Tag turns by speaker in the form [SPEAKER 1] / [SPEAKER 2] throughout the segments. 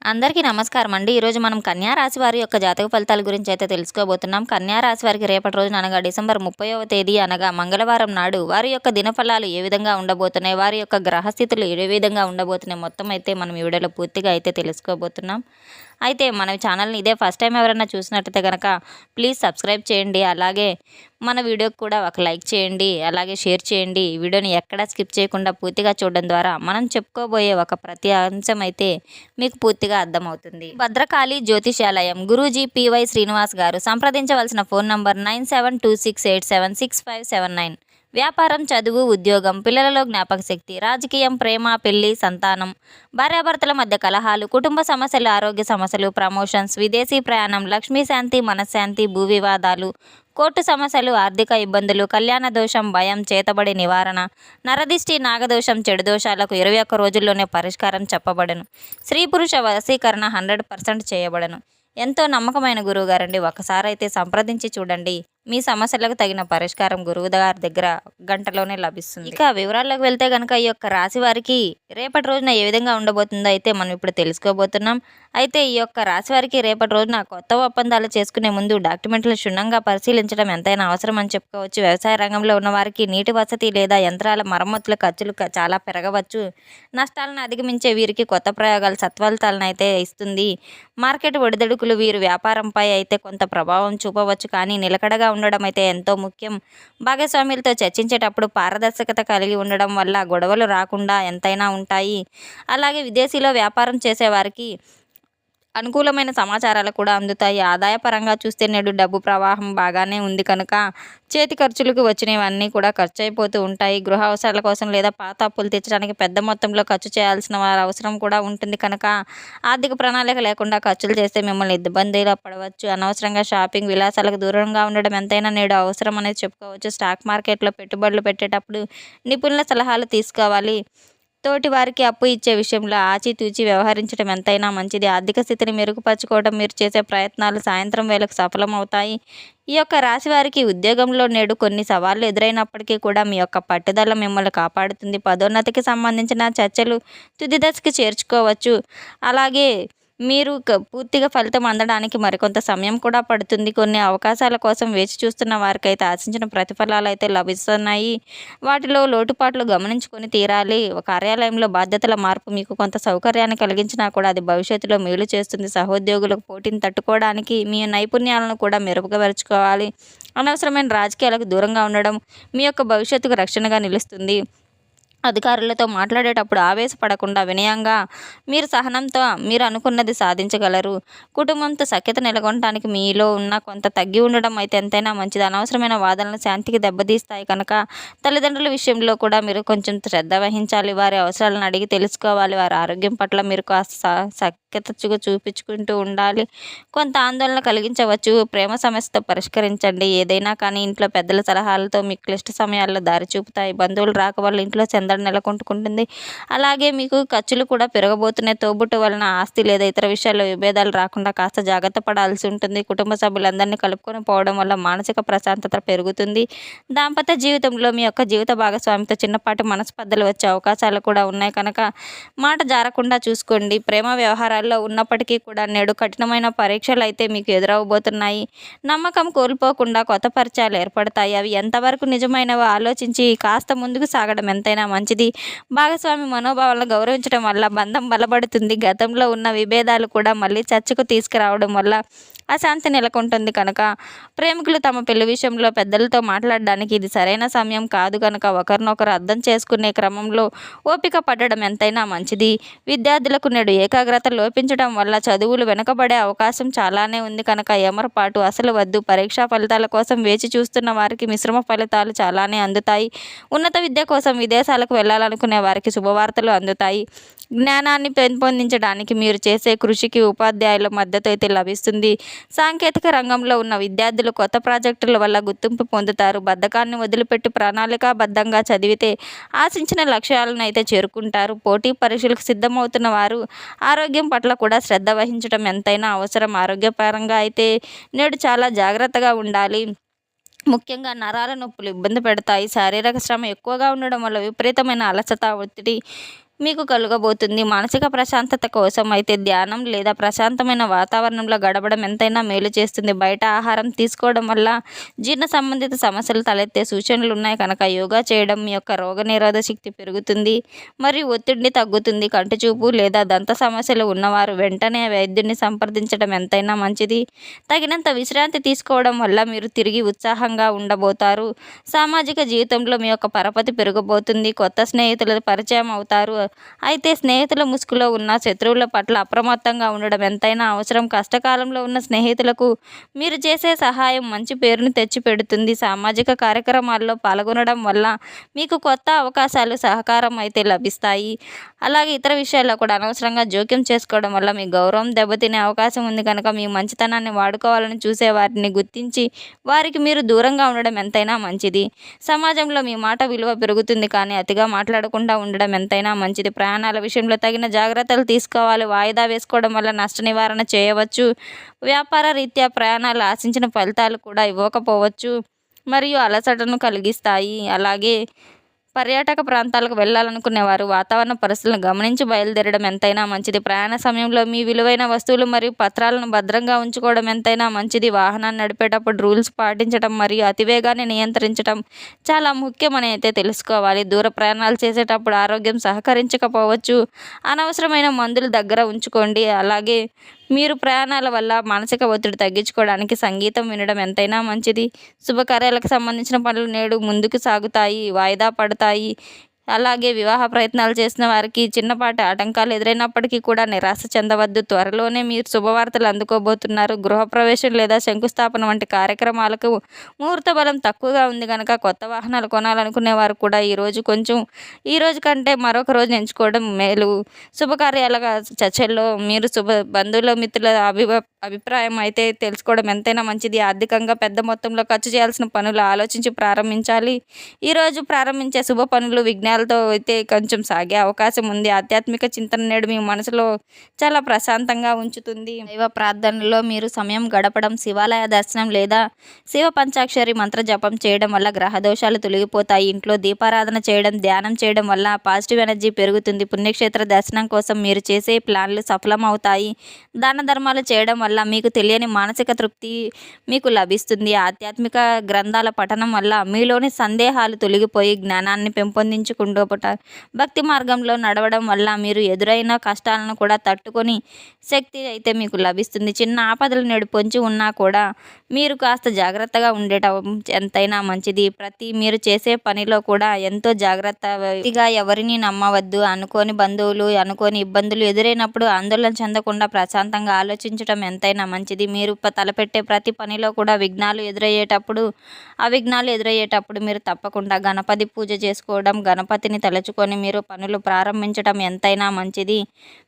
[SPEAKER 1] అందరికీ నమస్కారం అండి. ఈరోజు మనం కన్యా రాశి వారి యొక్క జాతక ఫలితాల గురించి అయితే తెలుసుకోబోతున్నాం. కన్యా రాశి వారికి రేపటి రోజున అనగా డిసెంబర్ 30వ తేదీ అనగా మంగళవారం నాడు వారి యొక్క దినఫలాలు ఏ విధంగా ఉండబోతున్నాయి, వారి యొక్క గ్రహస్థితులు ఏ విధంగా ఉండబోతున్నాయి, మొత్తం అయితే మనం ఈ వీడియోలో పూర్తిగా అయితే తెలుసుకోబోతున్నాం. అయితే మన ఛానల్ని ఇదే ఫస్ట్ టైం ఎవరైనా చూసినట్టయితే కనుక ప్లీజ్ సబ్స్క్రైబ్ చేయండి. అలాగే మన వీడియోకి కూడా ఒక లైక్ చేయండి, అలాగే షేర్ చేయండి. ఈ వీడియోని ఎక్కడా స్కిప్ చేయకుండా పూర్తిగా చూడడం ద్వారా మనం చెప్పుకోబోయే ఒక ప్రతి అంశం అయితే మీకు పూర్తిగా అర్థమవుతుంది. భద్రకాళి జ్యోతిషాలయం గురూజీ పివై శ్రీనివాస్ గారు. సంప్రదించవలసిన ఫోన్ నంబర్ 9726876579. వ్యాపారం, చదువు, ఉద్యోగం, పిల్లలలో జ్ఞాపక శక్తి, రాజకీయం, ప్రేమ, పెళ్లి, సంతానం, భార్యాభర్తల మధ్య కలహాలు, కుటుంబ సమస్యలు, ఆరోగ్య సమస్యలు, ప్రమోషన్స్, విదేశీ ప్రయాణం, లక్ష్మీ శాంతి, మనశ్శాంతి, భూ వివాదాలు, కోర్టు సమస్యలు, ఆర్థిక ఇబ్బందులు, కళ్యాణ దోషం, భయం, చేతబడి నివారణ, నరదిష్టి, నాగదోషం, చెడు దోషాలకు 21 రోజుల్లోనే పరిష్కారం చెప్పబడను. స్త్రీ పురుష వశీకరణ 100% చేయబడను. ఎంతో నమ్మకమైన గురువుగారండి. ఒకసారి అయితే సంప్రదించి చూడండి. మీ సమస్యలకు తగిన పరిష్కారం గురువుగారి దగ్గర గంటలోనే లభిస్తుంది. ఇక వివరాల్లోకి వెళ్తే కనుక ఈ యొక్క రాశి వారికి రేపటి రోజున ఏ విధంగా ఉండబోతుందో అయితే మనం ఇప్పుడు తెలుసుకోబోతున్నాం. అయితే ఈ యొక్క రాశి వారికి రేపటి రోజున కొత్త ఒప్పందాలు చేసుకునే ముందు డాక్యుమెంట్లు క్షుణ్ణంగా పరిశీలించడం ఎంతైనా అవసరం అని చెప్పుకోవచ్చు. వ్యవసాయ రంగంలో ఉన్న వారికి నీటి వసతి లేదా యంత్రాల మరమ్మతుల ఖర్చులు చాలా పెరగవచ్చు. నష్టాలను అధిగమించే వీరికి కొత్త ప్రయోగాలు సత్ఫలితాలను అయితే ఇస్తుంది. మార్కెట్ ఒడిదుడుకులు వీరు వ్యాపారంపై అయితే కొంత ప్రభావం చూపవచ్చు, కానీ నిలకడగా ఉండడం అయితే ఎంతో ముఖ్యం. భాగస్వాములతో చర్చించేటప్పుడు పారదర్శకత కలిగి ఉండడం వల్ల గొడవలు రాకుండా ఎంతైనా ఉంటాయి. అలాగే విదేశీలో వ్యాపారం చేసేవారికి అనుకూలమైన సమాచారాలు కూడా అందుతాయి. ఆదాయపరంగా చూస్తే నేడు డబ్బు ప్రవాహం బాగానే ఉంది కనుక చేతి ఖర్చులకు వచ్చినవన్నీ కూడా ఖర్చు అయిపోతూ ఉంటాయి. గృహ అవసరాల కోసం లేదా పాత అప్పులు తీర్చడానికి పెద్ద మొత్తంలో ఖర్చు చేయాల్సిన వారి అవసరం కూడా ఉంటుంది కనుక ఆర్థిక ప్రణాళిక లేకుండా ఖర్చులు చేస్తే మిమ్మల్ని ఇబ్బందిలో పడవచ్చు. అనవసరంగా షాపింగ్, విలాసాలకు దూరంగా ఉండడం ఎంతైనా నేడు అవసరం అనేది చెప్పుకోవచ్చు. స్టాక్ మార్కెట్లో పెట్టుబడులు పెట్టేటప్పుడు నిపుణుల సలహాలు తీసుకోవాలి. తోటి వారికి అప్పు ఇచ్చే విషయంలో ఆచితూచి వ్యవహరించడం ఎంతైనా మంచిది. ఆర్థిక స్థితిని మెరుగుపరచుకోవడం మీరు చేసే ప్రయత్నాలు సాయంత్రం వేళకు సఫలమవుతాయి. ఈ యొక్క రాశి వారికి ఉద్యోగంలో నేడు కొన్ని సవాళ్లు ఎదురైనప్పటికీ కూడా మీ యొక్క పట్టుదల మిమ్మల్ని కాపాడుతుంది. పదోన్నతికి సంబంధించిన చర్చలు తుది దశకి చేర్చుకోవచ్చు. అలాగే మీరు పూర్తిగా ఫలితం అందడానికి మరికొంత సమయం కూడా పడుతుంది. కొన్ని అవకాశాల కోసం వేచి చూస్తున్న వారికైతే ఆశించిన ప్రతిఫలాలు అయితే లభిస్తున్నాయి. వాటిలో లోటుపాట్లు గమనించుకొని తీరాలి. కార్యాలయంలో బాధ్యతల మార్పు మీకు కొంత సౌకర్యాన్ని కలిగించినా కూడా అది భవిష్యత్తులో మేలు చేస్తుంది. సహోద్యోగులకు పోటీని తట్టుకోవడానికి మీ నైపుణ్యాలను కూడా మెరుగుపరుచుకోవాలి. అనవసరమైన రాజకీయాలకు దూరంగా ఉండడం మీ యొక్క భవిష్యత్తుకు రక్షణగా నిలుస్తుంది. అధికారులతో మాట్లాడేటప్పుడు ఆవేశపడకుండా వినయంగా మీరు సహనంతో మీరు అనుకున్నది సాధించగలరు. కుటుంబంతో సఖ్యత నెలకొనడానికి మీలో ఉన్న కొంత తగ్గి ఉండడం అయితే ఎంతైనా మంచిది. అనవసరమైన వాదనలు శాంతికి దెబ్బతీస్తాయి కనుక తల్లిదండ్రుల విషయంలో కూడా మీరు కొంచెం శ్రద్ధ వహించాలి. వారి అవసరాలను అడిగి తెలుసుకోవాలి. వారి ఆరోగ్యం పట్ల మీరు కాస్త సఖ్యత చూపించుకుంటూ ఉండాలి. కొంత ఆందోళన కలిగించవచ్చు. ప్రేమ సమస్యతో పరిష్కరించండి. ఏదైనా కానీ ఇంట్లో పెద్దల సలహాలతో మీ క్లిష్ట సమయాల్లో దారి చూపుతాయి. బంధువులు రాక వల్ల ఇంట్లో చందడి నెలకొంటుకుంటుంది. అలాగే మీకు ఖర్చులు కూడా పెరగబోతున్నాయి. తోబుట్టు వలన ఆస్తి లేదా ఇతర విషయాల్లో విభేదాలు రాకుండా కాస్త జాగ్రత్త పడాల్సి ఉంటుంది. కుటుంబ సభ్యులందరినీ కలుపుకొని పోవడం వల్ల మానసిక ప్రశాంతత పెరుగుతుంది. దాంపత్య జీవితంలో మీ యొక్క జీవిత భాగస్వామితో చిన్నపాటి మనస్పర్ధలు వచ్చే అవకాశాలు కూడా ఉన్నాయి కనుక మాట జారకుండా చూసుకోండి. ప్రేమ వ్యవహారాల్లో ఉన్నప్పటికీ కూడా నేడు కఠినమైన పరీక్షలు అయితే మీకు ఎదురవబోతున్నాయి. నమ్మకం కోల్పోకుండా కొత్త పరిచయాలు ఏర్పడతాయి. అవి ఎంతవరకు నిజమైనవో ఆలోచించి కాస్త ముందుకు సాగడం ఎంతైనా మంచిది. భాగస్వామి మనోభావాలను గౌరవించడం వల్ల బంధం బలపడుతుంది. గతంలో ఉన్న విభేదాలు కూడా మళ్ళీ చర్చకు తీసుకురావడం వల్ల అశాంతి నెలకొంటుంది కనుక ప్రేమికులు తమ పెళ్లి విషయంలో పెద్దలతో మాట్లాడడానికి ఇది సరైన సమయం కాదు కనుక ఒకరినొకరు అర్థం చేసుకునే క్రమంలో ఓపిక పడడం ఎంతైనా మంచిది. విద్యార్థులకు నేడు ఏకాగ్రత లోపించడం వల్ల చదువులు వెనుకబడే అవకాశం చాలానే ఉంది కనుక ఏమరపాటు అసలు వద్దు. పరీక్షా ఫలితాల కోసం వేచి చూస్తున్న వారికి మిశ్రమ ఫలితాలు చాలానే అందుతాయి. ఉన్నత విద్య కోసం విదేశాలకు వెళ్ళాలనుకునే వారికి శుభవార్తలు అందుతాయి. జ్ఞానాన్ని పెంపొందించడానికి మీరు చేసే కృషికి ఉపాధ్యాయుల మద్దతు అయితే లభిస్తుంది. సాంకేతిక రంగంలో ఉన్న విద్యార్థులు కొత్త ప్రాజెక్టుల వల్ల గుర్తింపు పొందుతారు. బద్ధకాన్ని వదిలిపెట్టి ప్రణాళికాబద్ధంగా చదివితే ఆశించిన లక్ష్యాలను అయితే చేరుకుంటారు. పోటీ పరీక్షలకు సిద్ధమవుతున్న వారు ఆరోగ్యం పట్ల కూడా శ్రద్ధ వహించడం ఎంతైనా అవసరం. ఆరోగ్యపరంగా అయితే నేడు చాలా జాగ్రత్తగా ఉండాలి. ముఖ్యంగా నరాల నొప్పులు ఇబ్బంది పెడతాయి. శారీరక శ్రమ ఎక్కువగా ఉండడం వల్ల విపరీతమైన అలసట, ఒత్తిడి మీకు కలుగబోతుంది. మానసిక ప్రశాంతత కోసం అయితే ధ్యానం లేదా ప్రశాంతమైన వాతావరణంలో గడపడం ఎంతైనా మేలు చేస్తుంది. బయట ఆహారం తీసుకోవడం వల్ల జీర్ణ సంబంధిత సమస్యలు తలెత్తే సూచనలు ఉన్నాయి కనుక యోగా చేయడం మీ యొక్క రోగనిరోధక శక్తి పెరుగుతుంది మరియు ఒత్తిడిని తగ్గుతుంది. కంటి చూపు లేదా దంత సమస్యలు ఉన్నవారు వెంటనే వైద్యుడిని సంప్రదించడం ఎంతైనా మంచిది. తగినంత విశ్రాంతి తీసుకోవడం వల్ల మీరు తిరిగి ఉత్సాహంగా ఉండబోతారు. సామాజిక జీవితంలో మీ యొక్క పరపతి పెరగబోతుంది. కొత్త స్నేహితుల పరిచయం అవుతారు. అయితే స్నేహితుల ముసుగులో ఉన్న శత్రువుల పట్ల అప్రమత్తంగా ఉండడం ఎంతైనా అవసరం. కష్టకాలంలో ఉన్న స్నేహితులకు మీరు చేసే సహాయం మంచి పేరును తెచ్చిపెడుతుంది. సామాజిక కార్యక్రమాల్లో పాల్గొనడం వల్ల మీకు కొత్త అవకాశాలు సహకారం అయితే లభిస్తాయి. అలాగే ఇతర విషయాల్లో కూడా అనవసరంగా జోక్యం చేసుకోవడం వల్ల మీ గౌరవం దెబ్బతినే అవకాశం ఉంది కనుక మీ మంచితనాన్ని వాడుకోవాలని చూసే వారిని గుర్తించి వారికి మీరు దూరంగా ఉండడం ఎంతైనా మంచిది. సమాజంలో మీ మాట విలువ పెరుగుతుంది కానీ అతిగా మాట్లాడకుండా ఉండడం ఎంతైనా మంచిది. ప్రయాణాల విషయంలో తగిన జాగ్రత్తలు తీసుకోవాలి. వాయిదా వేసుకోవడం వల్ల నష్ట నివారణ చేయవచ్చు. వ్యాపార రీత్యా ప్రయాణాలు ఆశించిన ఫలితాలు కూడా ఇవ్వకపోవచ్చు మరియు అలసటను కలిగిస్తాయి. అలాగే పర్యాటక ప్రాంతాలకు వెళ్ళాలనుకునేవారు వాతావరణ పరిస్థితులను గమనించి బయలుదేరడం ఎంతైనా మంచిది. ప్రయాణ సమయంలో మీ విలువైన వస్తువులు మరియు పత్రాలను భద్రంగా ఉంచుకోవడం ఎంతైనా మంచిది. వాహనాన్ని నడిపేటప్పుడు రూల్స్ పాటించడం మరియు అతివేగాన్ని నియంత్రించడం చాలా ముఖ్యమని అయితే తెలుసుకోవాలి. దూర ప్రయాణాలు చేసేటప్పుడు ఆరోగ్యం సహకరించకపోవచ్చు. అనవసరమైన మందులు దగ్గర ఉంచుకోండి. అలాగే మీరు ప్రయాణాల వల్ల మానసిక ఒత్తిడి తగ్గించుకోవడానికి సంగీతం వినడం ఎంతైనా మంచిది. శుభకార్యాలకు సంబంధించిన పనులు నేడు ముందుకు సాగుతాయి, వాయిదా పడతాయి. అలాగే వివాహ ప్రయత్నాలు చేసిన వారికి చిన్నపాటి ఆటంకాలు ఎదురైనప్పటికీ కూడా నిరాశ చెందవద్దు. త్వరలోనే మీరు శుభవార్తలు అందుకోబోతున్నారు. గృహప్రవేశం లేదా శంకుస్థాపన వంటి కార్యక్రమాలకు ముహూర్త బలం తక్కువగా ఉంది కనుక కొత్త వాహనాలు కొనాలనుకునే వారు కూడా ఈ రోజు కంటే మరొక రోజు ఎంచుకోవడం మేలు. శుభకార్యాల చర్చల్లో మీరు బంధువుల మిత్రుల అభిప్రాయం అయితే తెలుసుకోవడం ఎంతైనా మంచిది. ఆర్థికంగా పెద్ద మొత్తంలో ఖర్చు చేయాల్సిన పనులు ఆలోచించి ప్రారంభించాలి. ఈరోజు ప్రారంభించే శుభ పనులు విఘ్నాలతో అయితే కొంచెం సాగే అవకాశం ఉంది. ఆధ్యాత్మిక చింతన నేడు మీ మనసులో చాలా ప్రశాంతంగా ఉంచుతుంది. దైవ ప్రార్థనలో మీరు సమయం గడపడం, శివాలయ దర్శనం లేదా శివ పంచాక్షరి మంత్ర జపం చేయడం వల్ల గ్రహ దోషాలు తొలగిపోతాయి. ఇంట్లో దీపారాధన చేయడం, ధ్యానం చేయడం వల్ల పాజిటివ్ ఎనర్జీ పెరుగుతుంది. పుణ్యక్షేత్ర దర్శనం కోసం మీరు చేసే ప్లాన్లు సఫలమవుతాయి. దాన ధర్మాలు చేయడం వల్ల మీకు తెలియని మానసిక తృప్తి మీకు లభిస్తుంది. ఆధ్యాత్మిక గ్రంథాల పఠనం వల్ల మీలోని సందేహాలు తొలగిపోయి జ్ఞానాన్ని పెంపొందించుకుంటూ భక్తి మార్గంలో నడవడం వల్ల మీరు ఎదురైన కష్టాలను కూడా తట్టుకొని శక్తి అయితే మీకు లభిస్తుంది. చిన్న ఆపదలు నేడు పొంచి ఉన్నా కూడా మీరు కాస్త జాగ్రత్తగా ఉండటం ఎంతైనా మంచిది. మీరు చేసే పనిలో కూడా ఎంతో జాగ్రత్తగా ఎవరిని నమ్మవద్దు. అనుకోని బంధువులు, అనుకోని ఇబ్బందులు ఎదురైనప్పుడు ఆందోళన చెందకుండా ప్రశాంతంగా ఆలోచించడం ఎంతైనా మంచిది. మీరు తలపెట్టే ప్రతి పనిలో కూడా విఘ్నాలు ఎదురయ్యేటప్పుడు మీరు తప్పకుండా గణపతి పూజ చేసుకోవడం, గణపతిని తలుచుకొని మీరు పనులు ప్రారంభించడం ఎంతైనా మంచిది.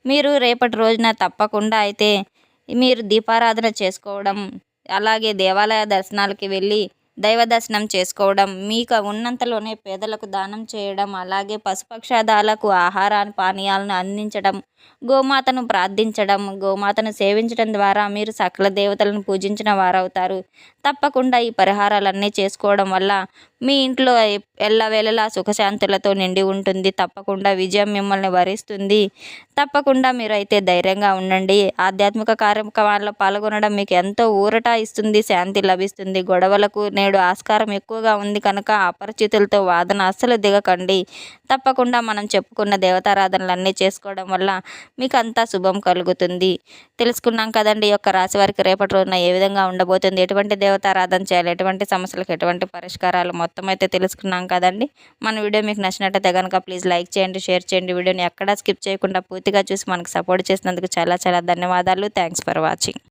[SPEAKER 1] మీరు రేపటి రోజున తప్పకుండా అయితే మీరు దీపారాధన చేసుకోవడం, అలాగే దేవాలయ దర్శనాలకి వెళ్ళి దైవ దర్శనం చేసుకోవడం, మీకు ఉన్నంతలోనే పేదలకు దానం చేయడం, అలాగే పశుపక్షాదాలకు ఆహారాన్ని పానీయాలను అందించడం, గోమాతను ప్రార్థించడం, గోమాతను సేవించడం ద్వారా మీరు సకల దేవతలను పూజించిన వారవుతారు. తప్పకుండా ఈ పరిహారాలన్నీ చేసుకోవడం వల్ల మీ ఇంట్లో ఎల్లవేళలా సుఖశాంతులతో నిండి ఉంటుంది. తప్పకుండా విజయం మిమ్మల్ని వరిస్తుంది. తప్పకుండా మీరు అయితే ధైర్యంగా ఉండండి. ఆధ్యాత్మిక కార్యక్రమాల్లో పాల్గొనడం మీకు ఎంతో ఊరట ఇస్తుంది, శాంతి లభిస్తుంది. గొడవలకు నేడు ఆస్కారం ఎక్కువగా ఉంది కనుక అపరిచితులతో వాదన అస్సలు దిగకండి. తప్పకుండా మనం చెప్పుకున్న దేవతారాధనలన్నీ చేసుకోవడం వల్ల మీకు అంతా శుభం కలుగుతుంది. తెలుసుకున్నాం కదండి ఈ యొక్క రాశి వారికి రేపటి రోజున ఏ విధంగా ఉండబోతుంది, ఎటువంటి దేవతారాధన చేయాలి, ఎటువంటి సమస్యలకు ఎటువంటి పరిష్కారాలు మొత్తం అయితే తెలుసుకున్నాం కదండి. మన వీడియో మీకు నచ్చినట్టయితే కనుక ప్లీజ్ లైక్ చేయండి, షేర్ చేయండి. వీడియోని ఎక్కడా స్కిప్ చేయకుండా పూర్తిగా చూసి మనకు సపోర్ట్ చేసినందుకు చాలా చాలా ధన్యవాదాలు. Thanks for watching.